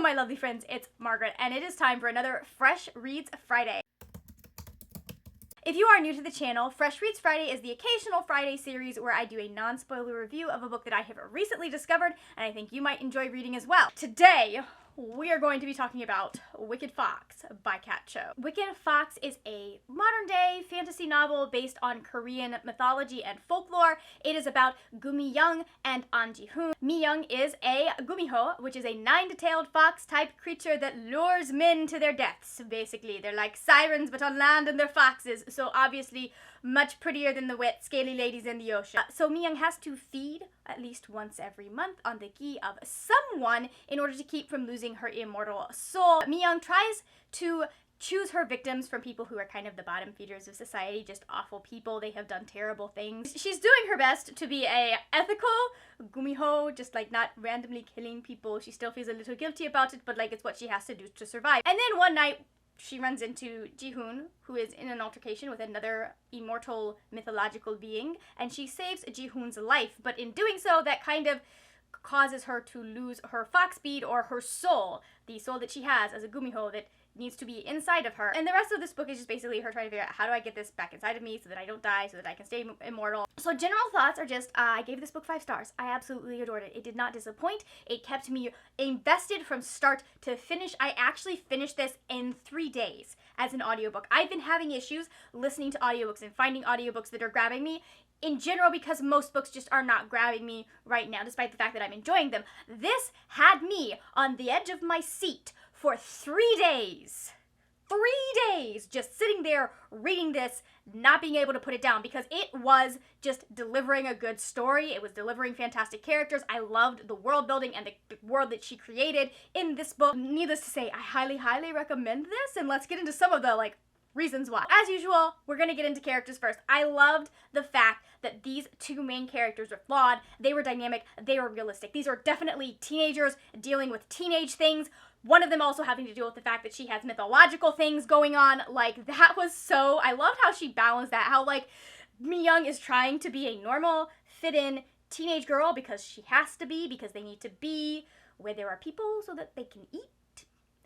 my lovely friends, it's Margaret, and it is time for another Fresh Reads Friday. If you are new to the channel, Fresh Reads Friday is the occasional Friday series where I do a non-spoiler review of a book that I have recently discovered and I think you might enjoy reading as well. Today, we are going to be talking about Wicked Fox by Kat Cho. Wicked Fox is a modern-day fantasy novel based on Korean mythology and folklore. It is about Gumi-young and An Ji-hoon. Mi-young is a gumiho, which is a nine-tailed fox-type creature that lures men to their deaths, basically. They're like sirens, but on land, and they're foxes, so obviously much prettier than the wet, scaly ladies in the ocean. So Mi-young has to feed at least once every month on the gi of someone in order to keep from losing her immortal soul. Mi-young tries to choose her victims from people who are kind of the bottom feeders of society, just awful people. They have done terrible things. She's doing her best to be a ethical gumiho, just like not randomly killing people. She still feels a little guilty about it, but like it's what she has to do to survive. And then one night, she runs into Ji-hoon, who is in an altercation with another immortal mythological being, and she saves Ji-hoon's life, but in doing so, that kind of causes her to lose her fox speed or her soul, the soul that she has as a gumiho that needs to be inside of her. And the rest of this book is just basically her trying to figure out how do I get this back inside of me so that I don't die, so that I can stay immortal. So general thoughts are just, I gave this book 5 stars. I absolutely adored it. It did not disappoint. It kept me invested from start to finish. I actually finished this in 3 days as an audiobook. I've been having issues listening to audiobooks and finding audiobooks that are grabbing me in general because most books just are not grabbing me right now, despite the fact that I'm enjoying them. This had me on the edge of my seat for 3 days. 3 days just sitting there reading this, not being able to put it down because it was just delivering a good story. It was delivering fantastic characters. I loved the world building and the world that she created in this book. Needless to say, I highly, highly recommend this, and let's get into some of the reasons why. As usual, we're gonna get into characters first. I loved the fact that these 2 main characters were flawed, they were dynamic, they were realistic. These are definitely teenagers dealing with teenage things. One of them also having to deal with the fact that she has mythological things going on. That was so, I loved how she balanced that, how Mi-young is trying to be a normal, fit-in teenage girl because she has to be, because they need to be where there are people so that they can eat.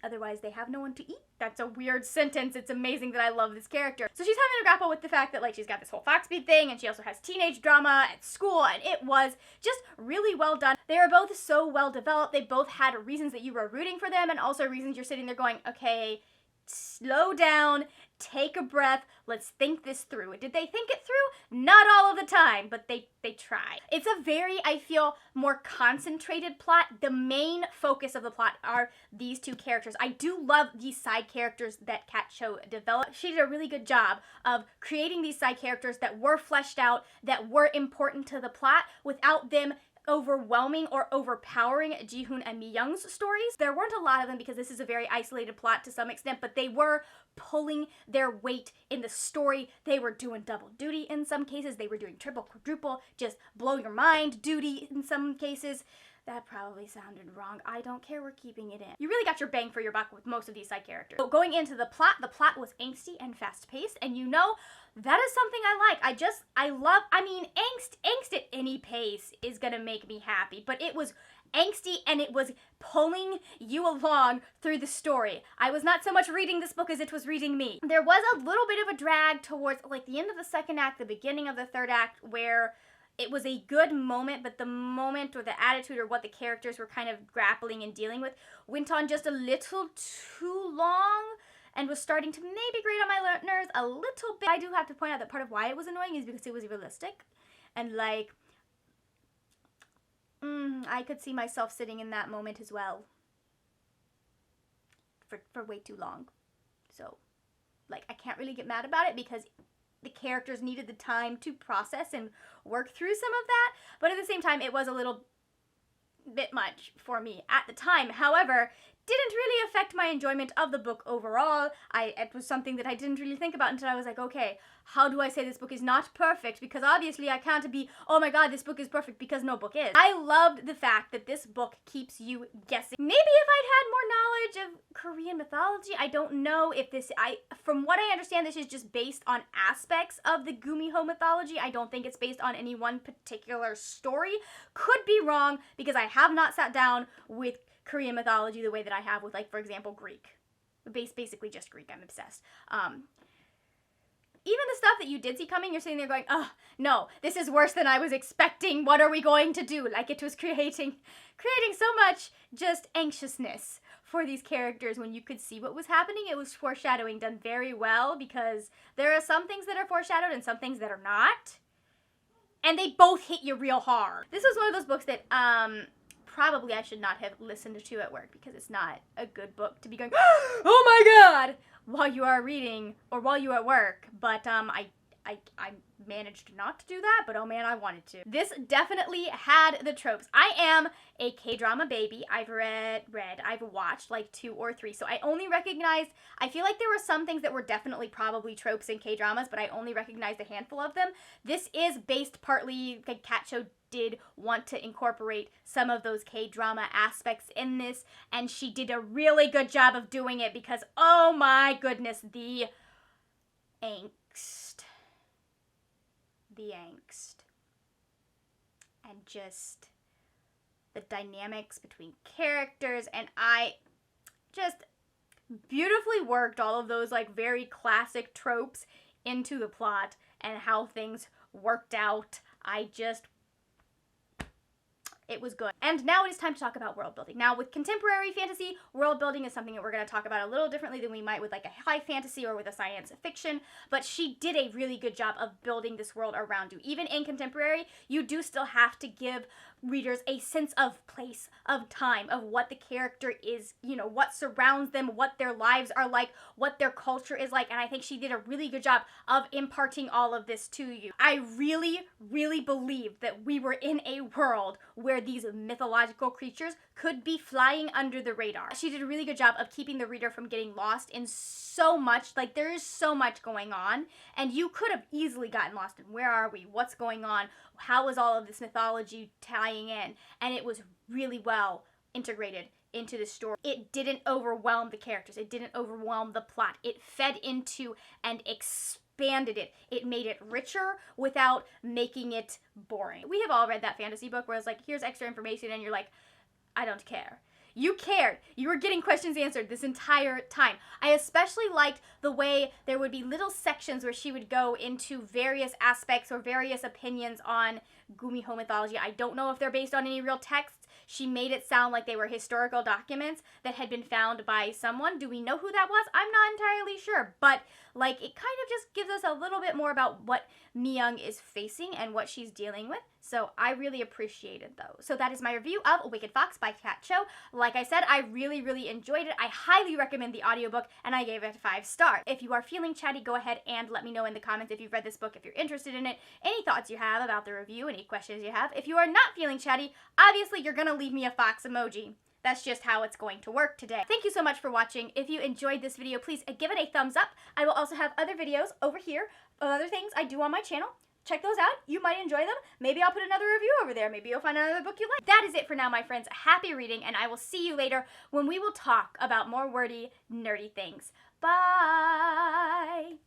Otherwise, they have no one to eat. That's a weird sentence. It's amazing that I love this character. So she's having to grapple with the fact that she's got this whole fox speed thing, and she also has teenage drama at school, and it was just really well done. They are both so well developed. They both had reasons that you were rooting for them, and also reasons you're sitting there going, okay, slow down, take a breath, let's think this through. Did they think it through? Not all of the time, but they try. It's a very, I feel, more concentrated plot. The main focus of the plot are these 2 characters. I do love these side characters that Kat Cho developed. She did a really good job of creating these side characters that were fleshed out, that were important to the plot, without them overwhelming or overpowering Ji-hoon and Mi-young's stories. There weren't a lot of them because this is a very isolated plot to some extent, but they were pulling their weight in the story. They were doing double duty in some cases. They were doing triple, quadruple, just blow your mind duty in some cases. That probably sounded wrong. I don't care, we're keeping it in. You really got your bang for your buck with most of these side characters. So going into the plot was angsty and fast-paced, and that is something I like. Angst at any pace is gonna make me happy, but it was angsty and it was pulling you along through the story. I was not so much reading this book as it was reading me. There was a little bit of a drag towards the end of the 2nd act, the beginning of the 3rd act, where it was a good moment, but the moment or the attitude or what the characters were kind of grappling and dealing with went on just a little too long and was starting to maybe grate on my nerves a little bit. I do have to point out that part of why it was annoying is because it was realistic, and I could see myself sitting in that moment as well for way too long. So, I can't really get mad about it because the characters needed the time to process and work through some of that, but at the same time, it was a little bit much for me at the time. However, didn't really affect my enjoyment of the book overall. It was something that I didn't really think about until I was like, okay, how do I say this book is not perfect? Because obviously I can't be, oh my god, this book is perfect, because no book is. I loved the fact that this book keeps you guessing. Maybe if I'd had more knowledge of Korean mythology, I don't know if from what I understand, this is just based on aspects of the Gumiho mythology. I don't think it's based on any one particular story. Could be wrong, because I have not sat down with Korean mythology the way that I have with, like, for example, Greek. Basically just Greek. I'm obsessed. Even the stuff that you did see coming, you're sitting there going, oh, no, this is worse than I was expecting. What are we going to do? Like, it was creating so much just anxiousness for these characters when you could see what was happening. It was foreshadowing done very well, because there are some things that are foreshadowed and some things that are not. And they both hit you real hard. This was one of those books that probably I should not have listened to at work, because it's not a good book to be going, oh my god, while you are reading or while you're at work. But I managed not to do that, but oh man, I wanted to. This definitely had the tropes. I am a K-drama baby. I've watched like 2 or 3, so I only recognized, I feel like there were some things that were definitely probably tropes in K-dramas, but I only recognized a handful of them. This is based partly, like, Kat Cho did want to incorporate some of those K-drama aspects in this, and she did a really good job of doing it, because oh my goodness, the angst, and just the dynamics between characters, and I just beautifully worked all of those, like, very classic tropes into the plot and how things worked out. It was good. And now it is time to talk about world building. Now, with contemporary fantasy, world building is something that we're going to talk about a little differently than we might with, like, a high fantasy or with a science fiction, but she did a really good job of building this world around you. Even in contemporary, you do still have to give readers a sense of place, of time, of what the character is, you know, what surrounds them, what their lives are like, what their culture is like, and I think she did a really good job of imparting all of this to you. I really, really believed that we were in a world where these mythological creatures could be flying under the radar. She did a really good job of keeping the reader from getting lost in so much, like, there is so much going on, and you could have easily gotten lost in where are we, what's going on, how is all of this mythology tying in, and it was really well integrated into the story. It didn't overwhelm the characters, it didn't overwhelm the plot, it fed into and expanded it. It made it richer without making it boring. We have all read that fantasy book where it's like, here's extra information, and you're like, I don't care. You cared. You were getting questions answered this entire time. I especially liked the way there would be little sections where she would go into various aspects or various opinions on Gumiho mythology. I don't know if they're based on any real texts. She made it sound like they were historical documents that had been found by someone. Do we know who that was? I'm not entirely sure, but, like, it kind of just gives us a little bit more about what Mi-young is facing and what she's dealing with. So I really appreciated those. So that is my review of Wicked Fox by Kat Cho. Like I said, I really, really enjoyed it. I highly recommend the audiobook, and I gave it 5 stars. If you are feeling chatty, go ahead and let me know in the comments if you've read this book, if you're interested in it, any thoughts you have about the review, any questions you have. If you are not feeling chatty, obviously you're gonna leave me a fox emoji. That's just how it's going to work today. Thank you so much for watching. If you enjoyed this video, please give it a thumbs up. I will also have other videos over here of other things I do on my channel. Check those out. You might enjoy them. Maybe I'll put another review over there. Maybe you'll find another book you like. That is it for now, my friends. Happy reading, and I will see you later when we will talk about more wordy, nerdy things. Bye!